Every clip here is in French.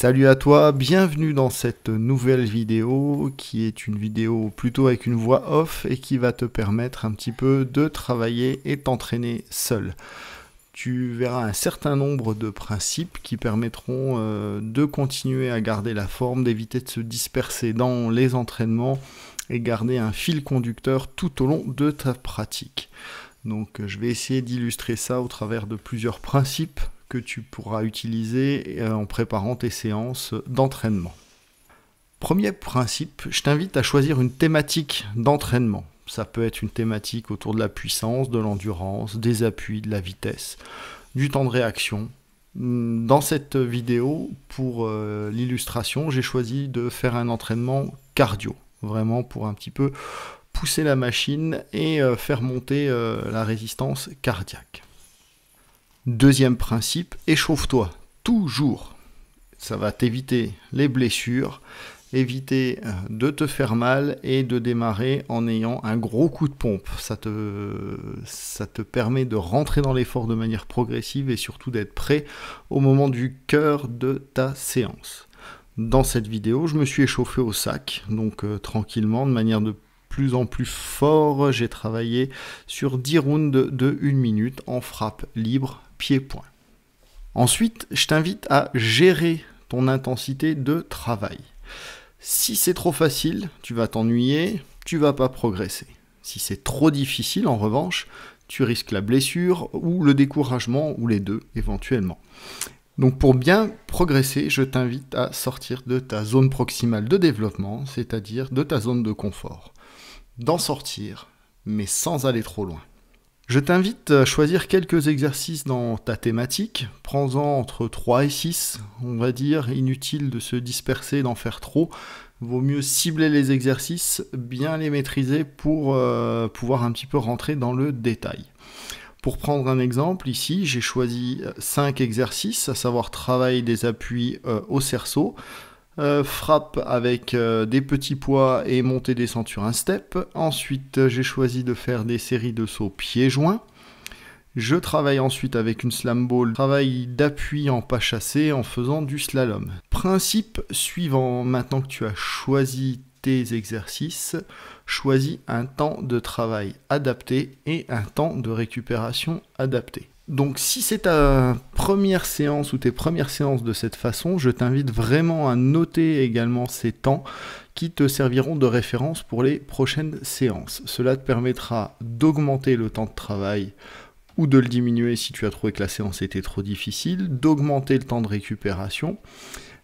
Salut à toi, bienvenue dans cette nouvelle vidéo qui est une vidéo plutôt avec une voix off et qui va te permettre un petit peu de travailler et t'entraîner seul. Tu verras un certain nombre de principes qui permettront de continuer à garder la forme, d'éviter de se disperser dans les entraînements et garder un fil conducteur tout au long de ta pratique. Donc je vais essayer d'illustrer ça au travers de plusieurs principes que tu pourras utiliser en préparant tes séances d'entraînement. Premier principe, je t'invite à choisir une thématique d'entraînement. Ça peut être une thématique autour de la puissance, de l'endurance, des appuis, de la vitesse, du temps de réaction. Dans cette vidéo, pour l'illustration, j'ai choisi de faire un entraînement cardio, vraiment pour un petit peu pousser la machine et faire monter la résistance cardiaque. Deuxième principe, échauffe-toi, toujours. Ça va t'éviter les blessures, éviter de te faire mal et de démarrer en ayant un gros coup de pompe. Ça te permet de rentrer dans l'effort de manière progressive et surtout d'être prêt au moment du cœur de ta séance. Dans cette vidéo, je me suis échauffé au sac, donc tranquillement, de manière de plus en plus fort. J'ai travaillé sur 10 rounds de 1 minute en frappe libre, pied-point. Ensuite, je t'invite à gérer ton intensité de travail. Si c'est trop facile, tu vas t'ennuyer, tu vas pas progresser. Si c'est trop difficile, en revanche, tu risques la blessure ou le découragement, ou les deux éventuellement. Donc pour bien progresser, je t'invite à sortir de ta zone proximale de développement, c'est-à-dire de ta zone de confort. D'en sortir, mais sans aller trop loin. Je t'invite à choisir quelques exercices dans ta thématique, prends-en entre 3 et 6, on va dire, inutile de se disperser, d'en faire trop. Vaut mieux cibler les exercices, bien les maîtriser pour pouvoir un petit peu rentrer dans le détail. Pour prendre un exemple, ici, j'ai choisi 5 exercices, à savoir travail des appuis au cerceau, frappe avec des petits poids et montée descente sur un step. Ensuite, j'ai choisi de faire des séries de sauts pieds joints. Je travaille ensuite avec une slam ball, travail d'appui en pas chassé en faisant du slalom. Principe suivant, maintenant que tu as choisi tes exercices, choisis un temps de travail adapté et un temps de récupération adapté. Donc si c'est ta première séance ou tes premières séances de cette façon, je t'invite vraiment à noter également ces temps qui te serviront de référence pour les prochaines séances. Cela te permettra d'augmenter le temps de travail ou de le diminuer si tu as trouvé que la séance était trop difficile, d'augmenter le temps de récupération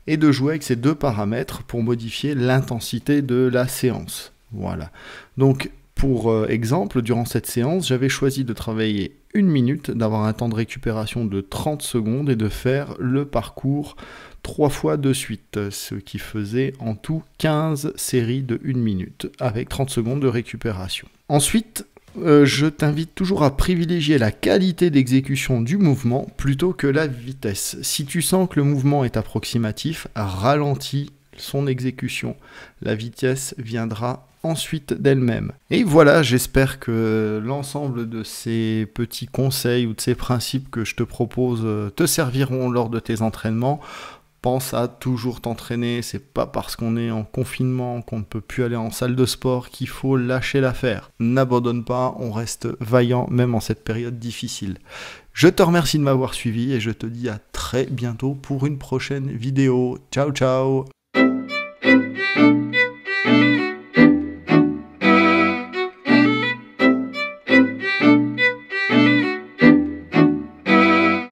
et de jouer avec ces deux paramètres pour modifier l'intensité de la séance. Voilà. Donc pour exemple, durant cette séance, j'avais choisi de travailler 1 minute, d'avoir un temps de récupération de 30 secondes et de faire le parcours 3 fois de suite, ce qui faisait en tout 15 séries de 1 minute avec 30 secondes de récupération. Ensuite, je t'invite toujours à privilégier la qualité d'exécution du mouvement plutôt que la vitesse. Si tu sens que le mouvement est approximatif, ralentis son exécution. La vitesse viendra ensuite d'elle-même. Et voilà, j'espère que l'ensemble de ces petits conseils ou de ces principes que je te propose te serviront lors de tes entraînements. Pense à toujours t'entraîner, c'est pas parce qu'on est en confinement, qu'on ne peut plus aller en salle de sport qu'il faut lâcher l'affaire. N'abandonne pas, on reste vaillant même en cette période difficile. Je te remercie de m'avoir suivi et je te dis à très bientôt pour une prochaine vidéo. Ciao ciao!